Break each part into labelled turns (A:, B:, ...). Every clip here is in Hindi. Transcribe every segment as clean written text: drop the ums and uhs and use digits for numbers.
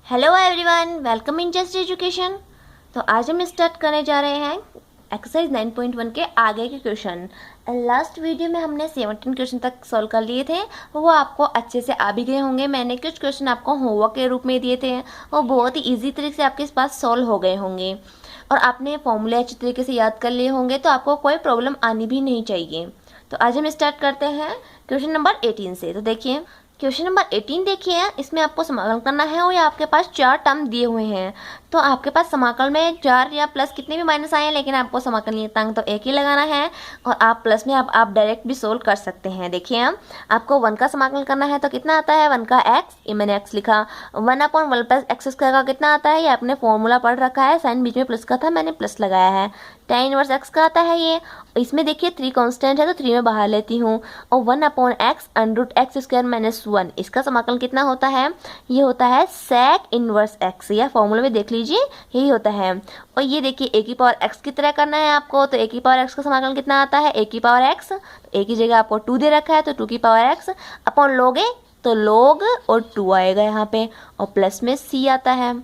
A: Hello everyone, welcome in just education. तो आज हम स्टार्ट करने जा रहे हैं एक्सरसाइज 9.1 के आगे के क्वेश्चन। लास्ट वीडियो में हमने 17 क्वेश्चन तक सॉल्व कर लिए थे, वो आपको अच्छे से आ भी गए होंगे। मैंने कुछ क्वेश्चन आपको होमवर्क के रूप में दिए थे, वो बहुत ही ईजी तरीके से आपके पास सॉल्व हो गए होंगे और आपने फॉर्मूले अच्छे तरीके से याद कर लिए होंगे, तो आपको कोई प्रॉब्लम आनी भी नहीं चाहिए। तो आज हम स्टार्ट करते हैं क्वेश्चन नंबर 18 से। तो देखिए क्वेश्चन नंबर 18 देखिए, इसमें आपको समाकलन करना है और ये आपके पास 4 टर्म दिए हुए हैं। तो आपके पास समाकल में 4 या प्लस कितने भी माइनस आए हैं, लेकिन आपको समाकल नियतांक तो एक ही लगाना है और आप प्लस में आप डायरेक्ट भी सोल्व कर सकते हैं। देखिए आपको 1 का समाकलन करना है तो कितना आता है 1 का x, ये मैंने x लिखा। 1/1 प्लस एक्स स्क्वायर का कितना आता है, ये आपने फॉर्मूला पढ़ रखा है, साइन बीच में प्लस का था, मैंने प्लस लगाया है। tan इनवर्स x का आता है ये। इसमें देखिए 3 कांस्टेंट है तो 3 में बाहर लेती हूँ और 1/x √x स्क्वायर माइनस 1, इसका समाकलन कितना होता है, ये होता है sec इनवर्स x। या फॉर्मूला में देख लीजिए यही होता है। और ये देखिए a की पावर x की तरह करना है आपको, तो a की पावर x का समाकलन कितना आता है, a की पावर x, तो a की जगह आपको 2 दे रखा है तो 2 की power x upon log a, तो log और 2 आएगा यहाँ पे और प्लस में c आता है।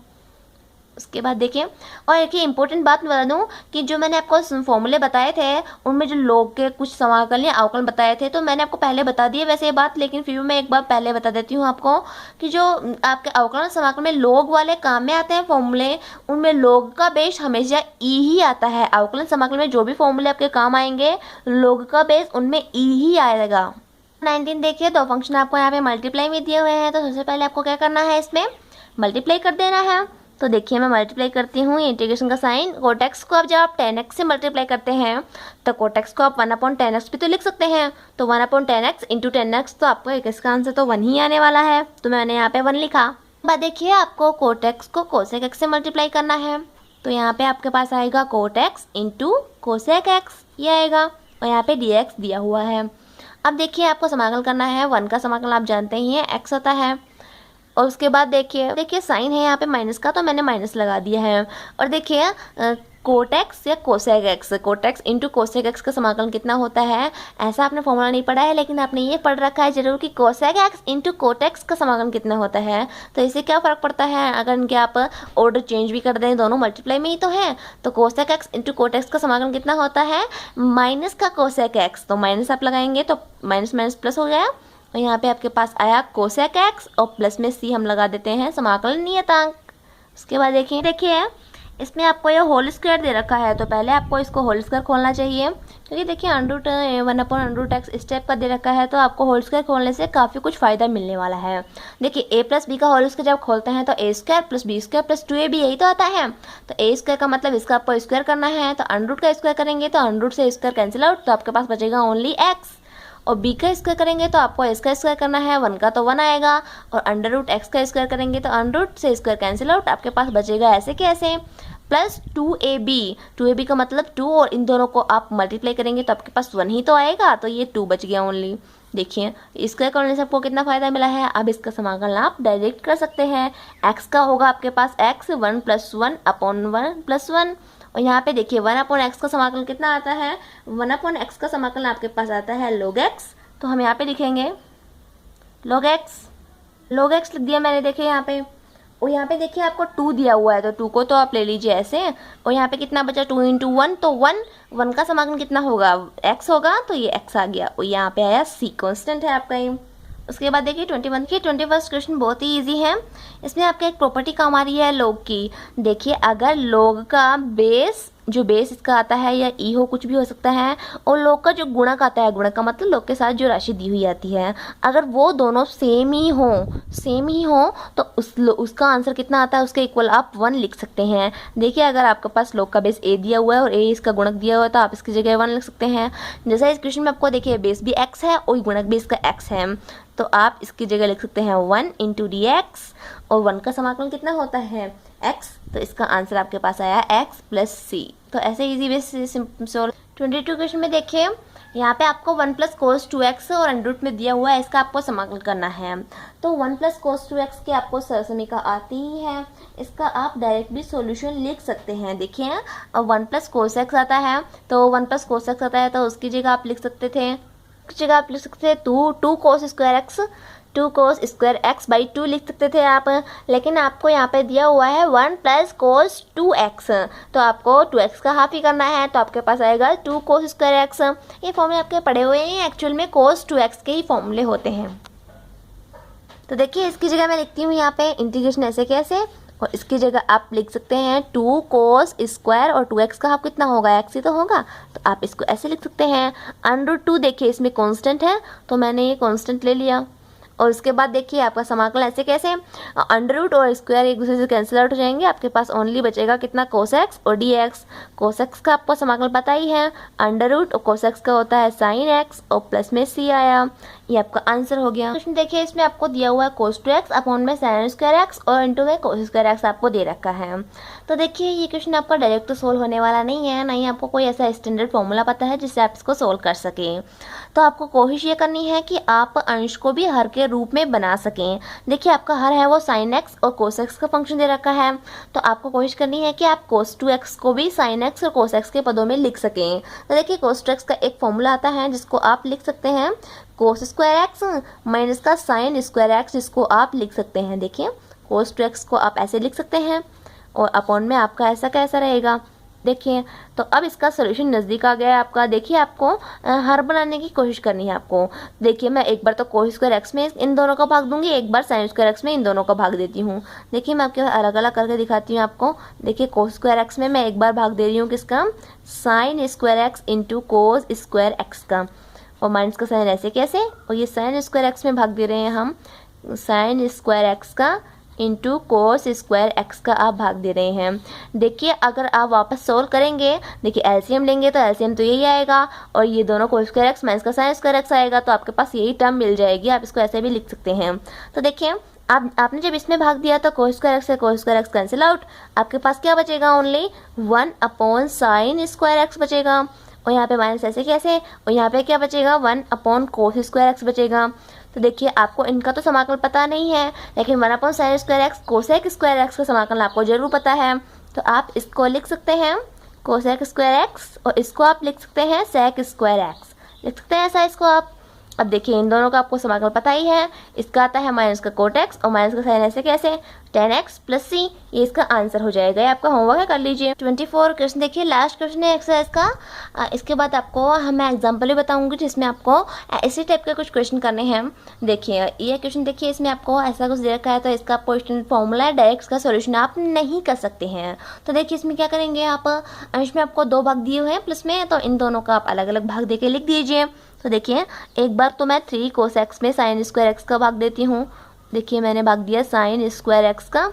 A: उसके बाद देखिए, और एक ही इंपॉर्टेंट बात बता दूं कि जो मैंने आपको फॉर्मूले बताए थे उनमें जो log के कुछ समाकलन या अवकलन बताए थे, तो मैंने आपको पहले बता दिए वैसे ये बात, लेकिन फिर भी मैं एक बार पहले बता देती हूँ आपको कि जो आपके अवकलन समाकलन में log वाले काम में आते हैं फॉर्मूले, उनमें log का बेस हमेशा e ही आता है। अवकलन समाकलन में जो भी फॉर्मूले आपके काम आएंगे log का बेस उनमें e ही आएगा। 19 देखिए, 2 फंक्शन आपको यहाँ पे मल्टीप्लाई में दिए हुए हैं, तो सबसे पहले आपको क्या करना है, इसमें मल्टीप्लाई कर देना है। तो देखिए मैं मल्टीप्लाई करती हूँ, इंटीग्रेशन का साइन, कोटेक्स को अब जब आप 10x से मल्टीप्लाई करते हैं तो कोटेक्स को आप 1/10x भी तो लिख सकते हैं। तो 1/10x इंटू 10x, तो आपको इसका आंसर तो 1 ही आने वाला है, तो मैंने यहाँ पे 1 लिखा। बाद देखिए आपको कोटेक्स को कोसेक x से मल्टीप्लाई करना है, तो यहाँ पे आपके पास आएगा कोटेक्स इंटू कोसेक x, ये आएगा और यहाँ पे dx दिया हुआ है। अब देखिए आपको समाकलन करना है, 1 का समाकलन आप जानते ही हैं x होता है। और उसके बाद देखिए साइन है यहाँ पे माइनस का, तो मैंने माइनस लगा दिया है। और देखिए कोटेक्स या cosec x, cot x into cosec x का समाकलन कितना होता है, ऐसा आपने फॉर्मूला नहीं पढ़ा है लेकिन आपने ये पढ़ रखा है जरूर कि कोसेक एक्स इंटू कोटेक्स का समाकलन कितना होता है। तो इससे क्या फ़र्क पड़ता है, अगर इनके आप ऑर्डर चेंज भी कर दें, दोनों मल्टीप्लाई में ही तो है, तो कोसेक एक्स इंटू कोटेक्स का समाकलन कितना होता है माइनस का कोसेक एक्स, तो माइनस आप लगाएंगे तो माइनस माइनस प्लस हो गया और यहाँ पे आपके पास आया कोसेक एक्स और प्लस में c हम लगा देते हैं समाकलन नियतांक। उसके बाद देखिए इसमें आपको ये होल स्क्वायर दे रखा है, तो पहले आपको इसको होल स्क्वायर खोलना चाहिए, क्योंकि देखिए √1/√x इस टाइप का दे रखा है, तो आपको होल स्क्वायर खोलने से काफ़ी कुछ फ़ायदा मिलने वाला है। देखिए a प्लस बी का होल स्क्वायर जब खोलते हैं तो a square plus B square plus 2ab यही तो आता है। तो a स्क्वायर का मतलब इसका आपको स्क्वायर करना है, तो √ का स्क्वायर करेंगे तो √ से स्क्वायर कैंसिल आउट, तो आपके पास बचेगा ओनली x। और b का स्क्वायर करेंगे तो आपको s का स्क्वायर करना है, 1 का तो 1 आएगा, और √x का स्क्वायर करेंगे तो √ से स्क्वायर कैंसिल आउट, आपके पास बचेगा ऐसे कैसे प्लस 2ab का मतलब 2, और इन दोनों को आप मल्टीप्लाई करेंगे तो आपके पास 1 ही तो आएगा, तो ये 2 बच गया ओनली। देखिए स्क्वायर करने से आपको कितना फ़ायदा मिला है, अब इसका समाकलन आप डायरेक्ट कर सकते हैं। x का होगा आपके पास x 1 + 1/1 + 1, और यहाँ पे देखिए 1/x का समाकलन कितना आता है, 1/x का समाकलन आपके पास आता है log x, तो हम यहाँ पे लिखेंगे log x लिख दिया मैंने। देखिए यहाँ पे, और यहाँ पे देखिए आपको 2 दिया हुआ है, तो 2 को तो आप ले लीजिए ऐसे, और यहाँ पे कितना बचा 2 × 1, तो 1 का समाकलन कितना होगा x होगा, तो ये x आ गया, और यहाँ पे आया c, कांस्टेंट है आपका ये। उसके बाद देखिए 21 की 21st क्वेश्चन बहुत ही इजी है, इसमें आपका एक प्रॉपर्टी काम आ रही है log की। देखिए अगर log का बेस, जो बेस इसका आता है या ई हो, कुछ भी हो सकता है, और log का जो गुणक आता है, गुणक का मतलब log के साथ जो राशि दी हुई आती है, अगर वो दोनों सेम ही हो तो उसका आंसर कितना आता है, उसके इक्वल आप 1 लिख सकते हैं। देखिए अगर आपके पास log का बेस a दिया हुआ है और a इसका गुणक दिया हुआ है, तो आप इसकी जगह 1 लिख सकते हैं। जैसा इस क्वेश्चन में आपको देखिए बेस भी x है और गुणक भी इसका x है, तो आप इसकी जगह लिख सकते हैं 1 × dx, और 1 का समाकलन कितना होता है x, तो इसका आंसर आपके पास आया x + c। तो ऐसे इजी वे से सॉल्व। 22 क्वेश्चन में देखिए यहाँ पे आपको 1 + cos 2x और √ में दिया हुआ है, इसका आपको समाकलन करना है। तो 1 + cos 2x की आपको समीकरण आती ही है, इसका आप डायरेक्ट भी सॉल्यूशन लिख सकते हैं। देखिए 1 + cos x आता है, तो 1 + cos x आता है, तो उसकी जगह आप लिख सकते थे 2 cos² x 2 cos square x by 2 लिख सकते थे आप, लेकिन आपको यहाँ पे दिया हुआ है 1 प्लस कोस 2x, तो आपको 2x का हाफ ही करना है, तो आपके पास आएगा 2 cos स्क्वायर एक्स। ये फॉर्मूले आपके पढ़े हुए हैं, एक्चुअल में cos 2x के ही फॉर्मूले होते हैं। तो देखिए इसकी जगह मैं लिखती हूँ यहाँ पे इंटीग्रेशन ऐसे कैसे, और इसकी जगह आप लिख सकते हैं 2 cos स्क्वायर और 2x का हाफ कितना होगा, x ही तो होगा, तो आप इसको ऐसे लिख सकते हैं। √2 देखिए इसमें कांस्टेंट है, तो मैंने ये कांस्टेंट ले लिया, और उसके बाद देखिए आपका समाकलन ऐसे कैसे, अंडर रूट और स्क्वायर एक दूसरे से कैंसिल आउट हो जाएंगे, आपके पास ओनली बचेगा कितना, cos x और dx। cos x का आपको समाकलन पता ही है, अंडर रूट और cos x का होता है sin x और प्लस में c आया, ये आपका आंसर हो गया। क्वेश्चन देखिए इसमें आपको दिया हुआ है cos 2x अपॉन में sin स्क्वायर एक्स और इंटू में cos स्क्वायर एक्स आपको दे रखा है। तो देखिए ये क्वेश्चन आपका डायरेक्ट तो सोल्व होने वाला नहीं है, ना ही आपको कोई ऐसा स्टैंडर्ड फॉर्मूला पता है जिससे आप इसको सोल्व कर सकें। तो आपको कोशिश ये करनी है कि आप अंश को भी हर के रूप में बना सकें। देखिए आपका हर है वो sin x और cos x का फंक्शन दे रखा है, तो आपको कोशिश करनी है कि आप cos 2x को भी sin x और cos x के पदों में लिख सकें। तो देखिए cos 2x का एक फॉर्मूला आता है जिसको आप लिख सकते हैं cos स्क्वायर एक्स माइनस का sin स्क्वायर एक्स, जिसको आप लिख सकते हैं, देखिए cos 2x को आप ऐसे लिख सकते हैं और अपॉन में आपका ऐसा कैसा रहेगा, देखिए। तो अब इसका सोल्यूशन नज़दीक आ गया है आपका। देखिए आपको हर बनाने की कोशिश करनी है आपको। देखिए मैं एक बार तो cos स्क्वायर एक्स में इन दोनों का भाग दूंगी, एक बार sin स्क्वायर एक्स में इन दोनों का भाग देती हूँ। देखिए मैं आपके अलग अलग करके दिखाती हूँ आपको। देखिए cos स्क्वायर एक्स में मैं एक बार भाग दे रही हूँ किसका, sin square x into cos square x का, और माइनस का साइन ऐसे कैसे, और ये sin स्क्वायर एक्स में भाग दे रहे हैं हम sin स्क्वायर एक्स का इंटू कोस स्क्वायर एक्स का आप भाग दे रहे हैं। देखिए अगर आप वापस सोल्व करेंगे, देखिए एलसीएम लेंगे तो एलसीएम तो यही आएगा, और ये दोनों कोस स्क्वायर एक्स माइनस का साइन स्क्वायर एक्स आएगा, तो आपके पास यही टर्म मिल जाएगी। आप इसको ऐसे भी लिख सकते हैं। तो देखिए आपने जब इसमें भाग दिया तो कोस स्क्वायर एक्स से cos square x cancel out, आपके पास क्या बचेगा, only 1 upon sine square x बचेगा, और यहाँ पे माइनस ऐसे कैसे, और यहाँ पे क्या बचेगा, 1 अपॉन कोस स्क्वायर एक्स बचेगा। तो देखिए आपको इनका तो समाकलन पता नहीं है, लेकिन 1 upon sine square x cosec square x का समाकलन आपको जरूर पता है। तो आप इसको लिख सकते हैं कोसेक स्क्वायर एक्स, और इसको आप लिख सकते हैं सेक स्क्वायर एक्स, लिख सकते हैं ऐसा इसको आप। अब देखिए इन दोनों का आपको समाकलन पता ही है, इसका आता है माइनस का कोट एक्स और माइनस का साइन ऐसे कैसे, tan x प्लस सी, ये इसका आंसर हो जाएगा। ये आपका होमवर्क है, कर लीजिए। 24 क्वेश्चन देखिए, लास्ट क्वेश्चन है एक्सरसाइज का। इसके बाद आपको मैं एग्जांपल भी बताऊंगी जिसमें आपको इसी टाइप के कुछ क्वेश्चन करने हैं। देखिए ये क्वेश्चन देखिए, इसमें आपको ऐसा कुछ दे रखा है, तो इसका आपको स्टैंडर्ड फॉर्मूला है, डायरेक्ट इसका सोल्यूशन आप नहीं कर सकते हैं। तो देखिए इसमें क्या करेंगे आप, अंश में आपको 2 भाग दिए हुए हैं प्लस में, तो इन दोनों का आप अलग अलग भाग देके लिख दीजिए। तो देखिए एक बार तो मैं 3 cos x में sin स्क्वायर एक्स का भाग देती हूँ। देखिए मैंने भाग दिया sin स्क्वायर एक्स का,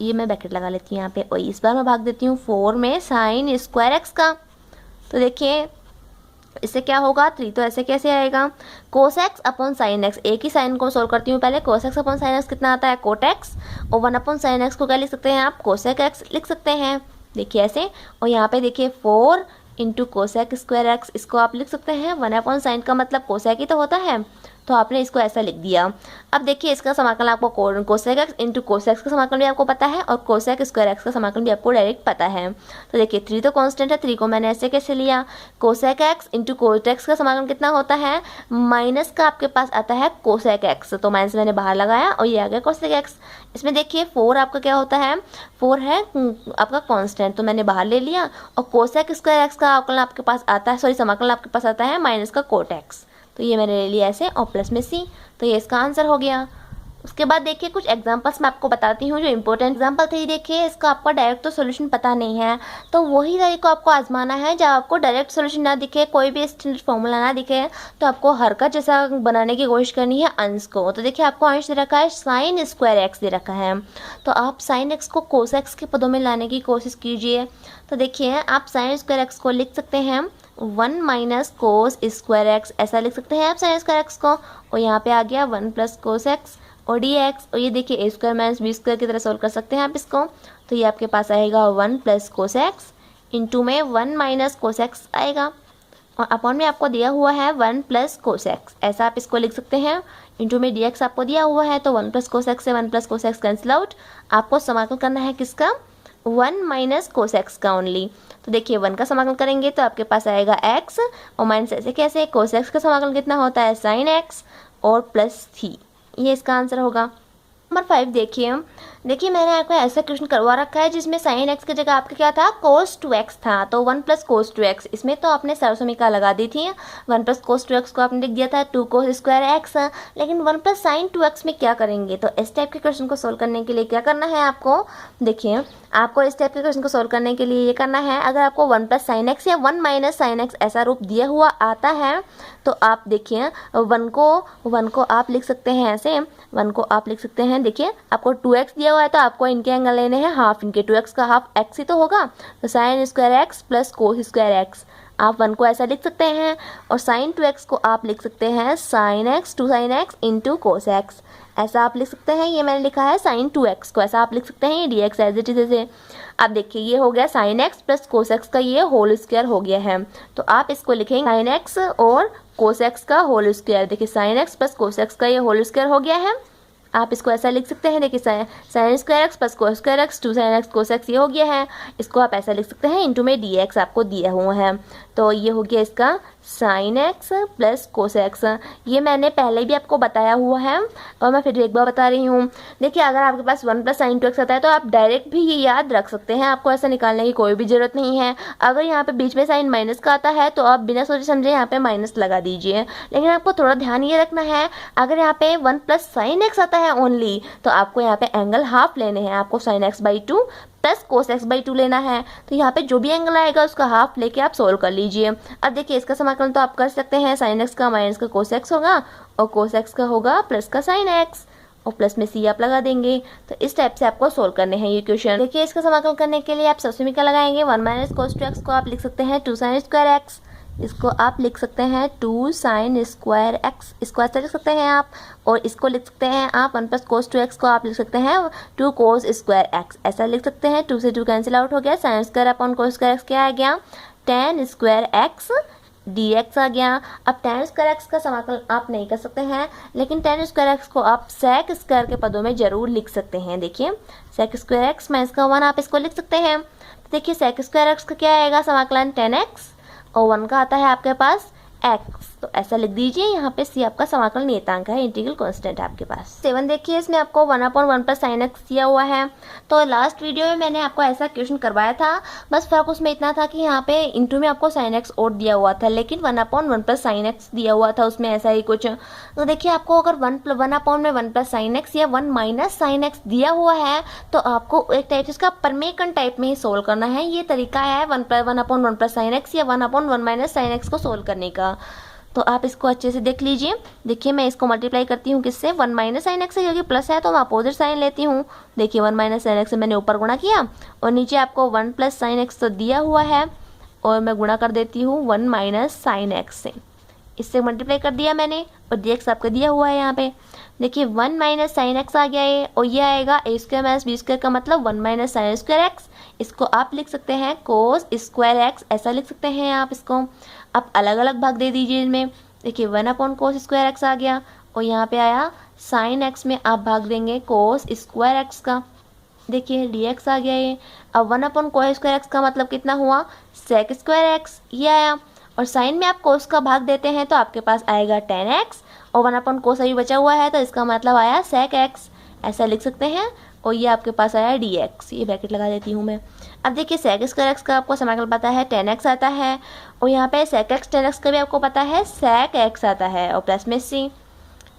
A: ये मैं ब्रैकेट लगा लेती हूँ यहाँ पे, और इस बार मैं भाग देती हूँ 4 में sin स्क्वायर एक्स का। तो देखिए इससे क्या होगा, 3 तो ऐसे कैसे आएगा, cos x upon sine x, एक ही साइन को सोल्व करती हूँ पहले। cos x upon sine x कितना आता है, कोट एक्स, और 1 अपॉन साइन एक्स को क्या लिख सकते हैं आप, कोसेक एक्स लिख सकते हैं। देखिए ऐसे, और यहाँ पे देखिए 4 इंटू कोसेक स्क्वायर एक्स, इसको आप लिख सकते हैं 1 अपॉन साइन का मतलब कोसेक ही तो होता है, तो आपने इसको ऐसा लिख दिया। अब देखिए इसका समाकलन आपको कोसेक एक्स इंटू कोसेक का समाकलन भी आपको पता है, और कोसेक स्क्वायर एक्स का समाकलन भी आपको डायरेक्ट पता है। तो देखिए 3 तो कांस्टेंट है, 3 को मैंने ऐसे कैसे लिया, cosec x into cot x का समाकलन कितना होता है, माइनस का आपके पास आता है कोसेक एक्स, तो माइनस मैंने बाहर लगाया और ये आ गया कोसेक एक्स। इसमें देखिए 4 आपका क्या होता है, 4 है आपका कांस्टेंट, तो मैंने बाहर ले लिया, और कोसेक स्क्वायर एक्स का आकलन आपके पास आता है, सॉरी समाकलन आपके पास आता है माइनस का कोट एक्स, तो ये मैंने ले लिया ऐसे, और प्लस में सी, तो ये इसका आंसर हो गया। उसके बाद देखिए कुछ एग्जांपल्स मैं आपको बताती हूँ जो इंपॉर्टेंट एग्जांपल थे। देखिए इसका आपका डायरेक्ट तो सोल्यूशन पता नहीं है, तो वही तरीका आपको आजमाना है। जब आपको डायरेक्ट सोल्यूशन ना दिखे, कोई भी स्टैंडर्ड फॉर्मूला ना दिखे, तो आपको हरकत जैसा बनाने की कोशिश करनी है अंश को। तो देखिए आपको अंश दे रखा है साइन स्क्वायर एक्स दे रखा है, तो आप साइन एक्स को कोस एक्स के पदों में लाने की कोशिश कीजिए। तो देखिए आप साइन स्क्वायर एक्स को लिख सकते हैं 1 माइनस कोस स्क्वायर एक्स, ऐसा लिख सकते हैं आप साइन स्क्वायर एक्स को, और यहाँ पे आ गया 1 प्लस कोस एक्स और डी एक्स, और ये देखिए ए स्क्वायर माइनस बी स्क्वायर की तरह सोल्व कर सकते हैं आप इसको। तो ये आपके पास आएगा 1 प्लस कोस एक्स इंटू में 1 माइनस कोस एक्स आएगा, और अपॉन में आपको दिया हुआ है 1 प्लस कोस एक्स, ऐसा आप इसको लिख सकते हैं। इंटू में डी एक्स आपको दिया हुआ है, तो 1 प्लस कोस एक्स से 1 plus cos x cancel out. आपको समाकलन करना है किसका, 1 माइनस कोस एक्स का ओनली। तो देखिए 1 का समाकलन करेंगे तो आपके पास आएगा x, और माइनस ऐसे कैसे, कोस एक्स का समाकलन कितना होता है साइन एक्स और प्लस थी। ये इसका आंसर होगा। नंबर 5 देखिए मैंने आपको ऐसा क्वेश्चन करवा रखा है जिसमें साइन एक्स की जगह आपका क्या था, कोस 2x था, तो 1 प्लस कोस 2x, इसमें तो आपने सरसमीका लगा दी थी। 1 प्लस कोस 2x को आपने लिख दिया था 2 कोस स्क्वायर एक्स, लेकिन 1 प्लस साइन 2x में क्या करेंगे। तो इस टाइप के क्वेश्चन को सोल्व करने के लिए क्या करना है आपको, देखिए आपको इस टाइप के क्वेश्चन को सोल्व करने के लिए ये करना है, अगर आपको 1 प्लस साइन एक्स या 1 माइनस साइन एक्स ऐसा रूप दिया हुआ आता है तो आप देखिए 1 को आप लिख सकते हैं ऐसे, 1 को आप लिख सकते हैं, देखिए आपको 2x दिया हुआ है तो आपको इनके एंगल लेने हैं हाफ, इनके 2x का हाफ x ही तो होगा, तो sine square x plus cos square x, आप 1 को ऐसा लिख सकते हैं, और साइन 2x को आप लिख सकते हैं sine x 2 sine x into cos x, ऐसा आप लिख सकते हैं। ये मैंने लिखा है साइन 2x को, ऐसा आप लिख सकते हैं, ये dx एज इट इज ऐसे। अब देखिए ये हो गया sine x plus cos x का ये होल स्क्वायर हो गया है, तो आप इसको लिखेंगे साइन एक्स और कोस एक्स का होल स्क्वायर। देखिए sine x plus cos x का ये होल स्क्वायर हो गया है, आप इसको ऐसा लिख सकते हैं, देखिए sine square x plus cos square x 2 sine x cos x ये हो गया है, इसको आप ऐसा लिख सकते हैं इंटू में dx आपको दिया हुआ है, तो ये हो गया इसका sine x plus cos x. ये मैंने पहले भी आपको बताया हुआ है और मैं फिर एक बार बता रही हूँ। देखिए अगर आपके पास 1 प्लस साइन 2x आता है तो आप डायरेक्ट भी ये याद रख सकते हैं, आपको ऐसा निकालने की कोई भी ज़रूरत नहीं है। अगर यहाँ पे बीच में साइन माइनस का आता है तो आप बिना सोचे समझे यहाँ पे माइनस लगा दीजिए, लेकिन आपको थोड़ा ध्यान ये रखना है, अगर यहाँ पे 1 प्लस साइन एक्स आता है ओनली तो आपको यहाँ पे एंगल हाफ लेने हैं, आपको sine x by 2 plus cos x by 2 लेना है, तो यहाँ पे जो भी एंगल आएगा उसका हाफ लेके आप सोल्व कर लीजिए। अब देखिए इसका समाकलन तो आप कर सकते हैं, साइन एक्स का माइनस का कोस एक्स होगा और कोस एक्स का होगा प्लस का साइन एक्स, और प्लस में सी आप लगा देंगे, तो इस टाइप से आपको सोल्व करने हैं ये क्वेश्चन। देखिए इसका समाकलन करने के लिए आप सरसमीका लगाएंगे, 1 माइनस कोस 2x को आप लिख सकते हैं 2 साइन स्क्वायर एक्स, इसको आप लिख सकते हैं 2 साइन स्क्वायर एक्स, इसको ऐसे लिख सकते हैं आप, और इसको लिख सकते हैं आप 1 प्लस कोस 2x को आप लिख सकते हैं 2 कोस स्क्वायर एक्स, ऐसा लिख सकते हैं। 2 से 2 कैंसिल आउट हो गया, sine square upon cos square x क्या आ गया, tan स्क्वायर एक्स dx आ गया। अब tan स्क्वायर एक्स का समाकलन आप नहीं कर सकते हैं, लेकिन tan स्क्वायर एक्स को आप sec स्क्वायर के पदों में जरूर लिख सकते हैं। देखिए sec स्क्वायर एक्स माइनस का 1 आप इसको लिख सकते हैं, तो देखिए sec स्क्वायर एक्स का क्या आएगा समाकलन tan x, और 1 का आता है आपके पास x, तो ऐसा लिख दीजिए। यहाँ पे c आपका समाकलन नियतांक है, इंटीग्रल कांस्टेंट है आपके पास। 7 देखिए इसमें आपको 1/1 प्लस साइन एक्स दिया हुआ है, तो लास्ट वीडियो में मैंने आपको ऐसा क्वेश्चन करवाया था, बस फर्क उसमें इतना था कि यहाँ पे इंटू में आपको साइन एक्स और दिया हुआ था, लेकिन 1/1 प्लस साइन एक्स दिया हुआ था उसमें ऐसा ही कुछ। तो देखिए आपको अगर 1/1 प्लस साइन एक्स या 1 माइनस साइन एक्स दिया हुआ है तो आपको एक टाइप से इसका परमेकन टाइप में ही सोल्व करना है। ये तरीका है 1/1 प्लस साइन एक्स या 1/1 माइनस साइन एक्स को सोल्व करने का, तो आप इसको अच्छे से देख लीजिए। देखिए मैं इसको मल्टीप्लाई करती हूँ किससे, 1 माइनस साइन एक्स से, क्योंकि प्लस है तो मैं अपोजिट साइन लेती हूँ। देखिए 1 माइनस साइन एक्स से मैंने ऊपर गुणा किया और नीचे आपको 1 प्लस साइन एक्स तो दिया हुआ है और मैं गुणा कर देती हूँ 1 माइनस साइन एक्स से, इससे मल्टीप्लाई कर दिया मैंने और dx आपका दिया हुआ है यहाँ पे। देखिए 1 माइनस साइन एक्स आ गया है और ये आएगा a square minus B square का मतलब 1 माइनस साइन स्क्वायर एक्स, इसको आप लिख सकते हैं कोस स्क्वायर एक्स, ऐसा लिख सकते हैं आप इसको। आप अलग अलग भाग दे दीजिए इनमें, देखिए 1/कोस स्क्वायर एक्स आ गया और यहाँ पे आया साइन एक्स में आप भाग देंगे कोस स्क्वायर एक्स का, देखिए dx आ गया ये। अब 1/कोस स्क्वायर एक्स का मतलब कितना हुआ, सेक स्क्वायर एक्स, ये आया, और साइन में आप कोस का भाग देते हैं तो आपके पास आएगा tan x, और 1/कोस अभी बचा हुआ है तो इसका मतलब आया sec x, ऐसा लिख सकते हैं। और ये आपके पास आया dx, ये ब्रैकेट लगा देती हूँ मैं। अब देखिए sec स्क्वायर x का आपको समाकलन पता है tan x आता है, और यहाँ पे sec x tan x का भी आपको पता है sec x आता है, और प्लस में c,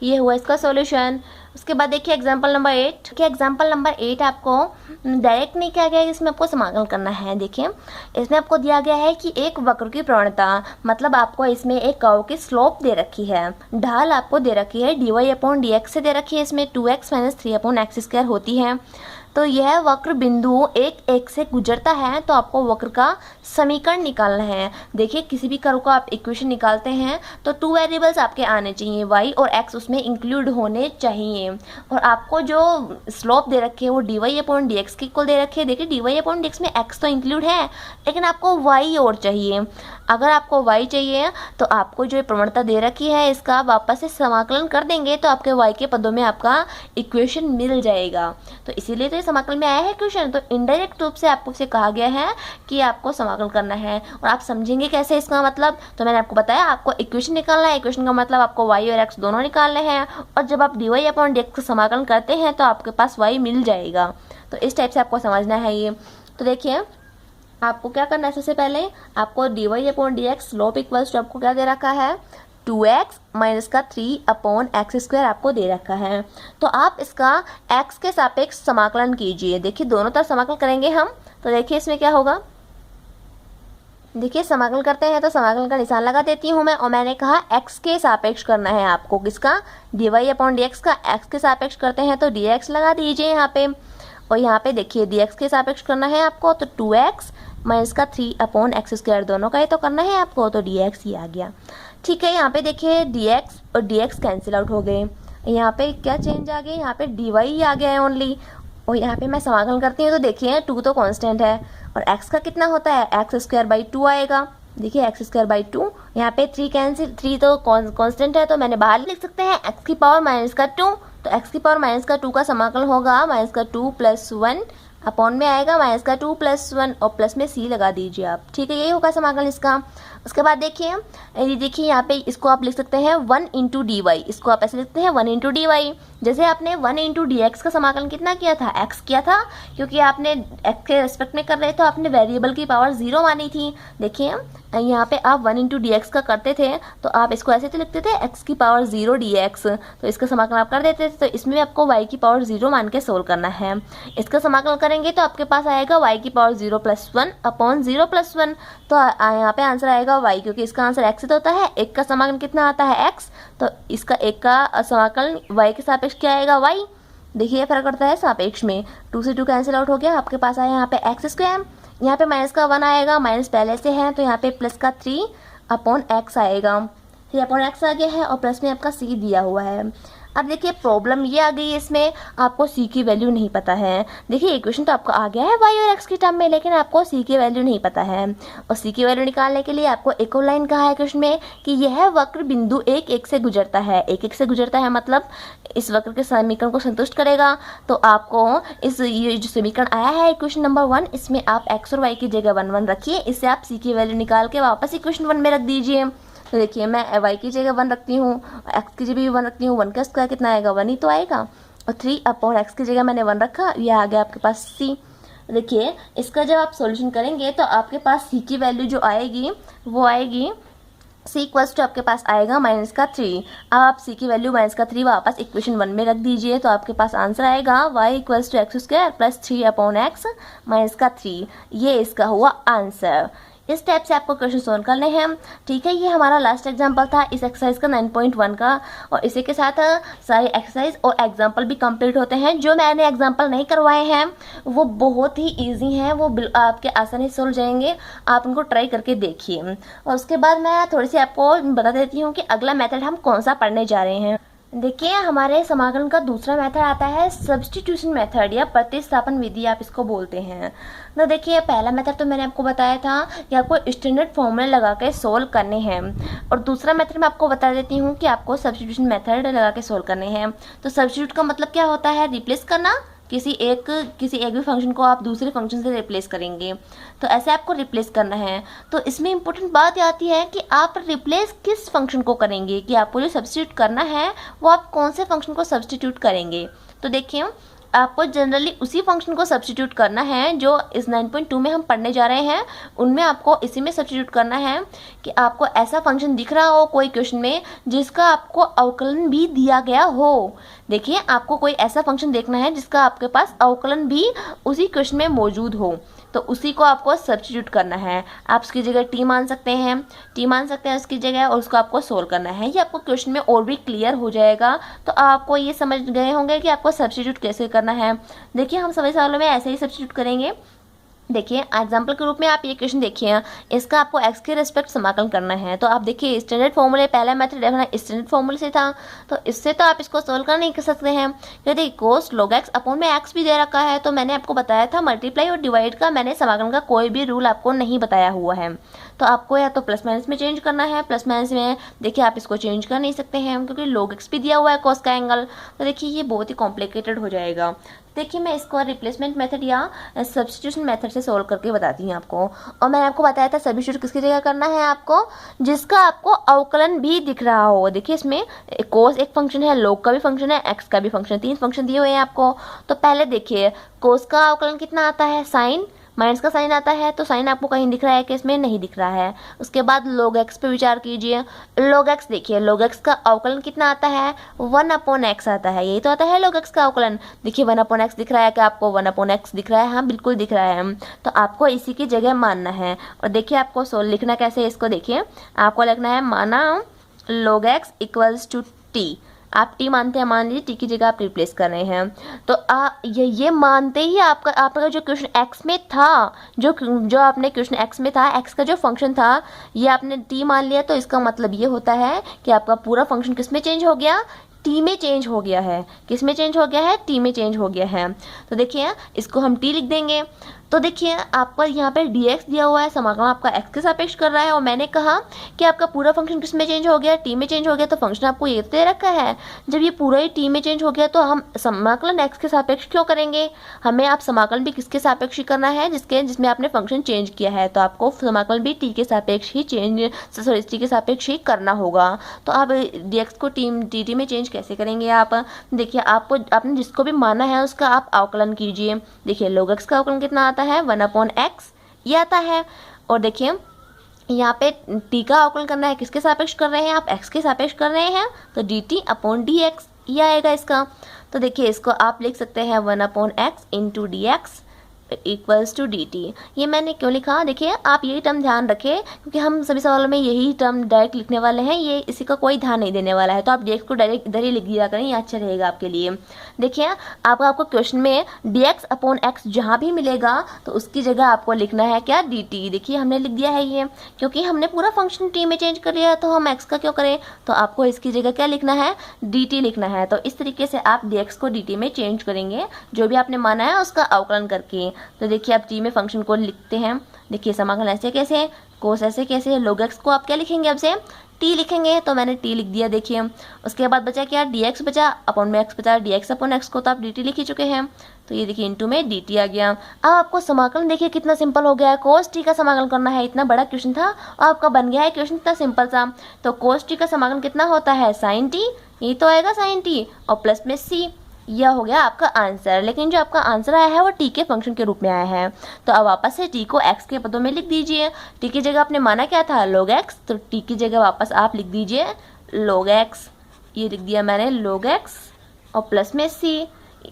A: ये हुआ इसका सॉल्यूशन। उसके बाद देखिए एग्जांपल नंबर 8 कि एग्जांपल नंबर 8 आपको डायरेक्ट नहीं किया गया है, इसमें आपको समाकलन करना है। देखिए इसमें आपको दिया गया है कि एक वक्र की प्रवणता, मतलब आपको इसमें एक कर्व की स्लोप दे रखी है, ढाल आपको दे रखी है dy/dx से दे रखी है, इसमें 2x - 3/x² होती है। तो यह वक्र बिंदु एक से गुजरता है, तो आपको वक्र का समीकरण निकालना है। देखिए किसी भी कर्व का आप इक्वेशन निकालते हैं तो 2 वेरिएबल्स आपके आने चाहिए, y और x उसमें इंक्लूड होने चाहिए, और आपको जो स्लोप दे रखे है वो dy/dx के इक्वल दे रखे है। देखिए dy/dx में x तो इंक्लूड है, लेकिन आपको y और चाहिए। अगर आपको y चाहिए तो आपको जो प्रवणता दे रखी है इसका वापस से समाकलन कर देंगे तो आपके y के पदों में आपका इक्वेशन मिल जाएगा। तो इसीलिए तो ये समाकलन में आया है क्वेश्चन। तो इनडायरेक्ट रूप से आपको से कहा गया है कि आपको समाकलन करना है। और आप समझेंगे कैसे इसका मतलब, तो मैंने आपको बताया आपको इक्वेशन निकालना है। इक्वेशन का मतलब आपको y और x दोनों निकालने हैं और जब आप dy/dx का समाकलन करते हैं तो आपके पास y मिल जाएगा। तो इस टाइप से आपको समझना है ये। तो देखिए आपको क्या करना है, सबसे पहले आपको dy/dx स्लोप इक्वल्स टू आपको क्या दे रखा है 2x माइनस का 3/x² आपको दे रखा है। तो आप इसका x के सापेक्ष समाकलन कीजिए। देखिए दोनों तरफ समाकलन करेंगे हम, तो देखिए इसमें क्या होगा। देखिए समाकलन करते हैं तो समाकलन का निशान लगा देती हूँ मैं, और मैंने कहा x के सापेक्ष करना है आपको। किसका, dy/dx का x के सापेक्ष करते हैं तो dx लगा दीजिए यहाँ पे। और यहाँ पे देखिए dx के सापेक्ष करना है आपको तो 2x माइनस का 3/x² दोनों का ही तो करना है आपको, तो dx ही आ गया। ठीक है, यहाँ पे देखिए dx और dx कैंसिल आउट हो गए। यहाँ पे क्या चेंज आ गया, यहाँ पे dy ही आ गया है ओनली। और यहाँ पे मैं समाकलन करती हूँ तो देखिए 2 तो कांस्टेंट है और x का कितना होता है x²/2 आएगा। देखिए x²/2, यहाँ पे 3 कैंसिल, 3 तो कांस्टेंट है तो मैंने बाहर लिख सकते हैं x⁻⁻2। तो x⁻⁻2 का समाकलन होगा -2 + 1 अपॉन में आएगा -2 + 1 और प्लस में c लगा दीजिए आप। ठीक है, यही होगा समाकलन इसका। उसके बाद देखिए ये देखिए यहाँ पे इसको आप लिख सकते हैं 1 × dy, इसको आप ऐसे लिखते हैं 1 × dy। जैसे आपने 1 × dx का समाकलन कितना किया था, x किया था, क्योंकि आपने x के रेस्पेक्ट में कर रहे थे तो आपने वेरिएबल की पावर 0 मानी थी। देखिए यहाँ पे आप 1 × dx का करते थे तो आप इसको ऐसे तो लिखते थे x⁻0 dx, तो इसका समाकलन आप कर देते थे। तो इसमें आपको y⁻0 मान के सोल्व करना है। इसका समाकलन करेंगे तो आपके पास आएगा y⁻0 + 1 अपॉन 0 + 1। तो यहाँ पे आंसर आएगा y, क्योंकि इसका आंसर x से तो होता है। एक का समाकलन कितना आता है x, तो इसका एक का समाकलन y के सापेक्ष क्या आएगा y। देखिए फर्क पड़ता है सापेक्ष में, 2 से 2 कैंसिल आउट हो गया। आपके पास आया यहाँ पे x², यहाँ पे माइनस का 1 आएगा, माइनस पहले से है तो यहाँ पे प्लस का 3/x आएगा। 3/x आ गया है और प्लस में आपका c दिया हुआ है। अब देखिए प्रॉब्लम ये आ गई, इसमें आपको c की वैल्यू नहीं पता है। देखिए इक्वेशन तो आपको आ गया है y और x की टर्म में, लेकिन आपको c की वैल्यू नहीं पता है। और c की वैल्यू निकालने के लिए आपको एक और लाइन कहा है क्वेश्चन में कि यह वक्र बिंदु 1 1 से गुजरता है। 1 1 से गुजरता है मतलब इस वक्र के समीकरण को संतुष्ट करेगा। तो आपको ये जो समीकरण आया है इक्वेशन नंबर 1, इसमें आप x और y की जगह 1 1 रखिए। इससे आप c की वैल्यू निकाल के वापस इक्वेशन 1 में रख दीजिए। तो देखिए मैं y की जगह 1 रखती हूँ, x की जगह भी 1 रखती हूँ। 1 का स्क्वायर कितना आएगा, 1 ही तो आएगा। और 3/x की जगह मैंने 1 रखा, यह आ गया आपके पास c। देखिए इसका जब आप सॉल्यूशन करेंगे तो आपके पास c की वैल्यू जो आएगी वो आएगी c = आपके पास आएगा -3। अब आप c की वैल्यू -3 वापस इक्वेशन 1 में रख दीजिए तो आपके पास आंसर आएगा y = x² + 3/x -3। ये इसका हुआ आंसर। इस टाइप से आपको क्वेश्चन सोल्व करने हैं। ठीक है, ये हमारा लास्ट एग्जांपल था इस एक्सरसाइज का 9.1 का। और इसी के साथ सारे एक्सरसाइज और एग्जांपल भी कंप्लीट होते हैं। जो मैंने एग्जांपल नहीं करवाए हैं वो बहुत ही इजी हैं, वो आपके आसानी से सोल्व जाएंगे। आप उनको ट्राई करके देखिए। और उसके बाद मैं थोड़ी सी आपको बता देती हूँ कि अगला मेथड हम कौन सा पढ़ने जा रहे हैं। देखिए हमारे समाकलन का दूसरा मेथड आता है सब्स्टिट्यूशन मेथड या प्रतिस्थापन विधि आप इसको बोलते हैं। तो देखिए पहला मेथड तो मैंने आपको बताया था कि आपको स्टैंडर्ड फॉर्मूले लगा के सोल्व करने हैं, और दूसरा मेथड मैं आपको बता देती हूँ कि आपको सब्स्टिट्यूशन मेथड लगा के सोल्व करने हैं। तो सब्स्टिट्यूट का मतलब क्या होता है, रिप्लेस करना। किसी एक भी फंक्शन को आप दूसरे फंक्शन से रिप्लेस करेंगे, तो ऐसे आपको रिप्लेस करना है। तो इसमें इंपॉर्टेंट बात आती है कि आप रिप्लेस किस फंक्शन को करेंगे, कि आपको जो सब्स्टिट्यूट करना है वो आप कौन से फंक्शन को सब्स्टिट्यूट करेंगे। तो देखिए आपको जनरली उसी फंक्शन को सब्स्टिट्यूट करना है जो इस 9.2 में हम पढ़ने जा रहे हैं। उनमें आपको इसी में सब्स्टिट्यूट करना है कि आपको ऐसा फंक्शन दिख रहा हो कोई क्वेश्चन में जिसका आपको अवकलन भी दिया गया हो। देखिए आपको कोई ऐसा फंक्शन देखना है जिसका आपके पास अवकलन भी उसी क्वेश्चन में मौजूद हो, तो उसी को आपको सब्स्टिट्यूट करना है। आप उसकी जगह टी मान सकते हैं उसकी जगह, और उसको आपको सोल्व करना है। ये आपको क्वेश्चन में और भी क्लियर हो जाएगा। तो आपको ये समझ गए होंगे कि आपको सब्स्टिट्यूट कैसे करना है। देखिए हम सभी सवालों में ऐसे ही सब्स्टिट्यूट करेंगे। देखिए एग्जाम्पल के रूप में आप ये क्वेश्चन देखिए, इसका आपको x के रिस्पेक्ट समाकलन करना है। तो आप देखिए स्टैंडर्ड फॉर्मूले, पहला मेथड देखना स्टैंडर्ड फॉर्मूले से था, तो इससे तो आप इसको सोल्व कर नहीं कर सकते हैं। यदि कोस log x अपॉन में x भी दे रखा है, तो मैंने आपको बताया था मल्टीप्लाई और डिवाइड का मैंने समाकलन का कोई भी रूल आपको नहीं बताया हुआ है। तो आपको या तो प्लस माइनस में चेंज करना है, प्लस माइनस में देखिए आप इसको चेंज कर नहीं सकते हैं क्योंकि log x भी दिया हुआ है कोस का एंगल, तो देखिए ये बहुत ही कॉम्प्लिकेटेड हो जाएगा। देखिए मैं इसको रिप्लेसमेंट मेथड या सब्स्टिट्यूशन मेथड से सोल्व करके बताती हूँ आपको। और मैंने आपको बताया था सब्स्टिट्यूट किसकी जगह करना है आपको, जिसका आपको अवकलन भी दिख रहा हो। देखिए इसमें कोस एक फंक्शन है, log का भी फंक्शन है, x का भी फंक्शन है, 3 फंक्शन दिए हुए हैं आपको। तो पहले देखिए कोस का अवकलन कितना आता है, साइन, माइनस का साइन आता है, तो साइन आपको कहीं दिख रहा है कि इसमें नहीं दिख रहा है। उसके बाद log x पे विचार कीजिए, log x देखिए log x का अवकलन कितना आता है, 1/x आता है, यही तो आता है log x का अवकलन। देखिए 1/x दिख रहा है कि आपको 1/x दिख रहा है, हाँ बिल्कुल दिख रहा है, तो आपको इसी की जगह मानना है। और देखिए आपको सोल्व लिखना कैसे है, इसको देखिए आपको लिखना है माना log x equals to t, आप टी मानते हैं, मान लीजिए टी की जगह आप रिप्लेस कर रहे हैं। तो ये मानते ही आपका जो क्वेश्चन एक्स में था, जो आपने क्वेश्चन एक्स में था, एक्स का जो फंक्शन था ये आपने टी मान लिया, तो इसका मतलब ये होता है कि आपका पूरा फंक्शन किस में चेंज हो गया, टी में चेंज हो गया है। किस में चेंज हो गया है, टी में चेंज हो गया है। तो देखिए इसको हम टी लिख देंगे। तो देखिए आपका यहाँ पे dx दिया हुआ है, समाकलन आपका x के सापेक्ष कर रहा है, और मैंने कहा कि आपका पूरा फंक्शन किस में चेंज हो गया, t में चेंज हो गया। तो फंक्शन आपको ये दे रखा है, जब ये पूरा ही t में चेंज हो गया तो हम समाकलन x के सापेक्ष क्यों करेंगे, हमें आप समाकलन भी किसके सापेक्ष ही करना है, जिसमें आपने फंक्शन चेंज किया है। तो आपको समाकलन भी t के सापेक्ष ही t के सापेक्ष ही करना होगा। तो आप dx को dt में चेंज कैसे करेंगे, आप देखिए आपने जिसको भी माना है उसका आप अवकलन कीजिए। देखिए log x का अवकलन कितना आता है, 1/x ये आता है। और देखिए यहाँ पे t का अवकलन करना है, किसके सापेक्ष कर रहे हैं आप, x के सापेक्ष कर रहे हैं, तो dt/dx ये आएगा इसका। तो देखिए इसको आप लिख सकते हैं 1/x into dx equals to dt। ये मैंने क्यों लिखा, देखिए आप यही टर्म ध्यान रखें क्योंकि हम सभी सवालों में यही टर्म डायरेक्ट लिखने वाले हैं, ये इसी का कोई ध्यान नहीं देने वाला है। तो आप dx को डायरेक्ट इधर ही लिख दिया करें, ये अच्छा रहेगा आपके लिए। देखिए आपको क्वेश्चन में dx/x जहाँ भी मिलेगा तो उसकी जगह आपको लिखना है क्या, dt। देखिए हमने लिख दिया है ये, क्योंकि हमने पूरा फंक्शन t में चेंज कर लिया है तो हम x का क्यों करें, तो आपको इसकी जगह क्या लिखना है, dt लिखना है। तो इस तरीके से आप dx को dt में चेंज करेंगे, जो भी आपने माना है उसका अवकलन करके। तो देखिए आप t में फंक्शन को लिखते हैं, देखिए समाकलन ऐसे कैसे है, कोस ऐसे कैसे है, log x को आप क्या लिखेंगे, अब से t लिखेंगे, तो मैंने t लिख दिया। देखिए उसके बाद बचा क्या, dx बचा, अपॉन में x बचा, dx/x को तो आप dt लिख ही चुके हैं, तो ये देखिए इनटू में dt आ गया। अब आपको समाकलन देखिए कितना सिंपल हो गया है, कोस t का समाकलन करना है, इतना बड़ा क्वेश्चन था और आपका बन गया है क्वेश्चन इतना सिंपल सा। तो कोस t का समाकलन कितना होता है, sin t, यही तो आएगा sin t, और प्लस में c, यह हो गया आपका आंसर। लेकिन जो आपका आंसर आया है वो टी के फंक्शन के रूप में आया है, तो अब वापस से टी को एक्स के पदों में लिख दीजिए। टी की जगह आपने माना क्या था, log x, तो टी की जगह वापस आप लिख दीजिए log x, ये लिख दिया मैंने log x और प्लस में c।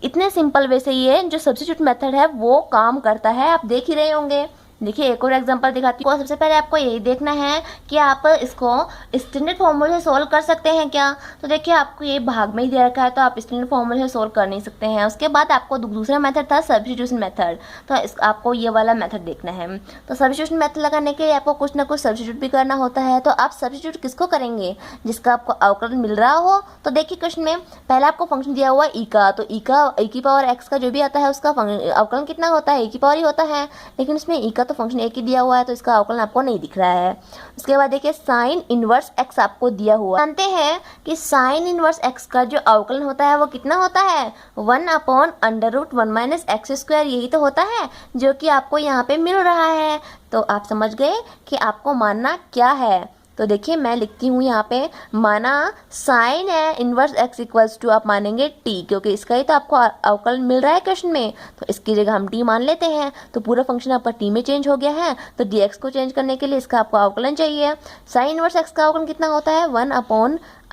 A: इतने सिंपल वे से ये जो सब्स्टिट्यूट मेथड है वो काम करता है, आप देख ही रहे होंगे। देखिए एक और एग्जांपल दिखाती हूँ। सबसे पहले आपको यही देखना है कि आप इसको स्टैंडर्ड फॉर्मूले से सोल्व कर सकते हैं क्या, तो देखिए आपको ये भाग में ही दे रखा है तो आप स्टैंडर्ड फॉर्मूले से सोल्व कर नहीं सकते हैं। उसके बाद आपको दूसरा मेथड था सब्स्टिट्यूशन मेथड, तो आपको ये वाला मेथड देखना है। तो सब्स्टिट्यूशन मेथड लगाने के लिए आपको कुछ ना कुछ सब्स्टिट्यूट भी करना होता है। तो आप सब्स्टिट्यूट किसको करेंगे, जिसका आपको अवकलन मिल रहा हो। तो देखिए क्वेश्चन में पहले आपको फंक्शन दिया हुआ ई का, तो ई की पावर एक्स का जो भी आता है उसका अवकलन कितना होता है, ई की पावर ही होता है, लेकिन इसमें ई का तो फंक्शन एक ही दिया हुआ है तो इसका अवकलन आपको नहीं दिख रहा है। उसके बाद देखिए साइन इनवर्स एक्स आपको दिया हुआ, जानते हैं कि साइन इनवर्स एक्स का जो अवकलन होता है वो कितना होता है, 1/√1 - x², यही तो होता है जो कि आपको यहाँ पे मिल रहा है। तो आप समझ गए कि आपको मानना क्या है। तो देखिए मैं लिखती हूँ यहाँ पे, माना साइन है इनवर्स एक्स इक्वल्स टू, आप मानेंगे टी, क्योंकि इसका ही तो आपको अवकलन मिल रहा है क्वेश्चन में, तो इसकी जगह हम टी मान लेते हैं। तो पूरा फंक्शन आपका टी में चेंज हो गया है, तो dx को चेंज करने के लिए इसका आपको अवकलन चाहिए। साइन इनवर्स एक्स का अवकलन कितना होता है, 1/√1 -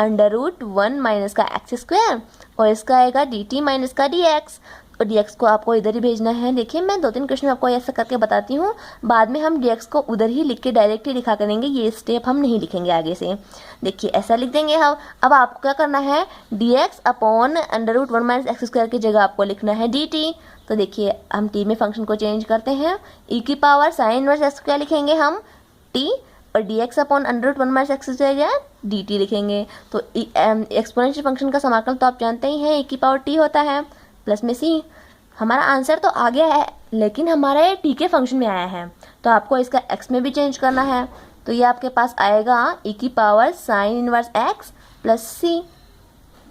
A: x², और इसका आएगा dt - का dx। और dx को आपको इधर ही भेजना है। देखिए मैं 2-3 क्वेश्चन आपको ऐसा करके बताती हूँ, बाद में हम dx को उधर ही लिख के डायरेक्ट ही लिखा करेंगे, ये स्टेप हम नहीं लिखेंगे आगे से। देखिए ऐसा लिख देंगे हम। अब आपको क्या करना है, dx upon √1 minus x square की जगह आपको लिखना है dt। तो देखिए हम t में फंक्शन को चेंज करते हैं, e की power sine inverse x square लिखेंगे हम t, और dx upon √1 minus x square dt लिखेंगे। तो एक्सपोनेंशियल फंक्शन का समाकल तो आप जानते ही हैं, e की पावर t होता है प्लस में c। हमारा आंसर तो आ गया है, लेकिन हमारा ये t के फंक्शन में आया है, तो आपको इसका x में भी चेंज करना है। तो ये आपके पास आएगा e की power sine inverse x plus c।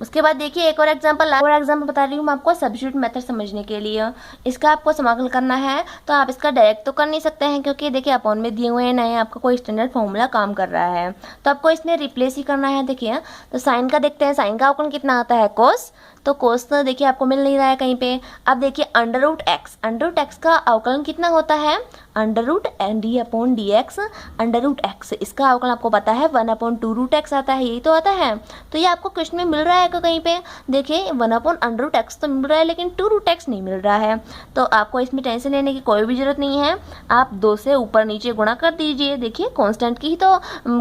A: उसके बाद देखिए एक और एग्जांपल बता रही हूँ मैं आपको सब्स्टिट्यूट मेथड समझने के लिए। इसका आपको समाकल करना है, तो आप इसका डायरेक्ट तो कर नहीं सकते हैं, क्योंकि देखिए अपॉन में दिए हुए हैं, नए आपका कोई स्टैंडर्ड फॉर्मूला काम कर रहा है, तो आपको इसमें रिप्लेस ही करना है। देखिए तो साइन का देखते हैं, साइन का अवकलन कितना आता है कोस, तो कोस तो देखिए आपको मिल नहीं रहा है कहीं पे। अब देखिए √x का अवकलन कितना होता है, √d/dx √x, इसका अवकलन आपको पता है 1/2√x आता है, यही तो आता है। तो ये आपको क्वेश्चन में मिल रहा है कहीं पे, देखिए 1/√x तो मिल रहा है, लेकिन 2√x नहीं मिल रहा है। तो आपको इसमें टेंशन लेने की कोई भी जरूरत नहीं है, आप 2 से ऊपर नीचे गुणा कर दीजिए। देखिए कांस्टेंट की ही तो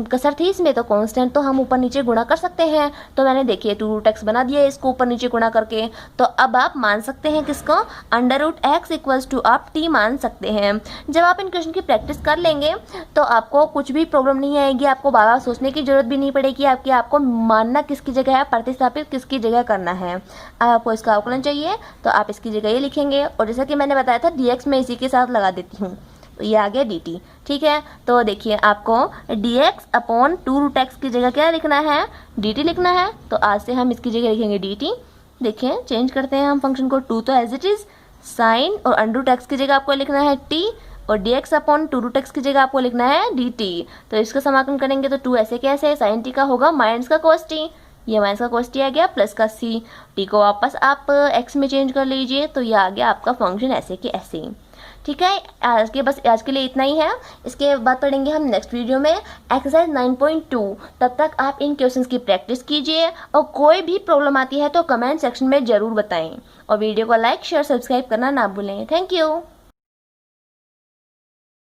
A: कसर थी इसमें, तो कांस्टेंट तो हम ऊपर नीचे गुणा कर सकते हैं। तो मैंने देखिए 2√x बना दिया इसको ऊपर नीचे गुणा करके। तो अब आप मान सकते हैं किसको, √x इक्वल्स टू आप t मान सकते हैं। जब आप इन क्वेश्चन की प्रैक्टिस कर लेंगे तो आपको कुछ भी प्रॉब्लम नहीं आएगी, आपको बार बार सोचने की जरूरत भी नहीं पड़ेगी, आपको मानना किसकी जगह है, प्रतिस्थापित किसकी जगह करना है। अब आपको इसका अवकलन चाहिए तो आप इसकी जगह ये लिखेंगे, और जैसा कि मैंने बताया था dx में इसी के साथ लगा देती हूँ, तो ये आ गया dt। ठीक है, तो देखिए आपको dx अपॉन 2√x की जगह क्या लिखना है, dt लिखना है। तो आज से हम इसकी जगह लिखेंगे dt। देखिए चेंज करते हैं हम फंक्शन को, 2 तो एज इट इज, साइन और √x की जगह आपको लिखना है t, और dx अपॉन 2√x की जगह आपको लिखना है dt। तो इसका समाकलन करेंगे तो 2 ऐसे कैसे, साइन t का होगा माइनस का cos t, ये माइनस का cos t आ गया, प्लस का c, t को वापस आप x में चेंज कर लीजिए, तो ये आ गया आपका फंक्शन ऐसे के ऐसे ही। ठीक है, आज के लिए इतना ही है। इसके बाद पढ़ेंगे हम नेक्स्ट वीडियो में एक्सरसाइज 9.2। तब तक आप इन क्वेश्चंस की प्रैक्टिस कीजिए, और कोई भी प्रॉब्लम आती है तो कमेंट सेक्शन में ज़रूर बताएं, और वीडियो को लाइक शेयर सब्सक्राइब करना ना भूलें। Thank you.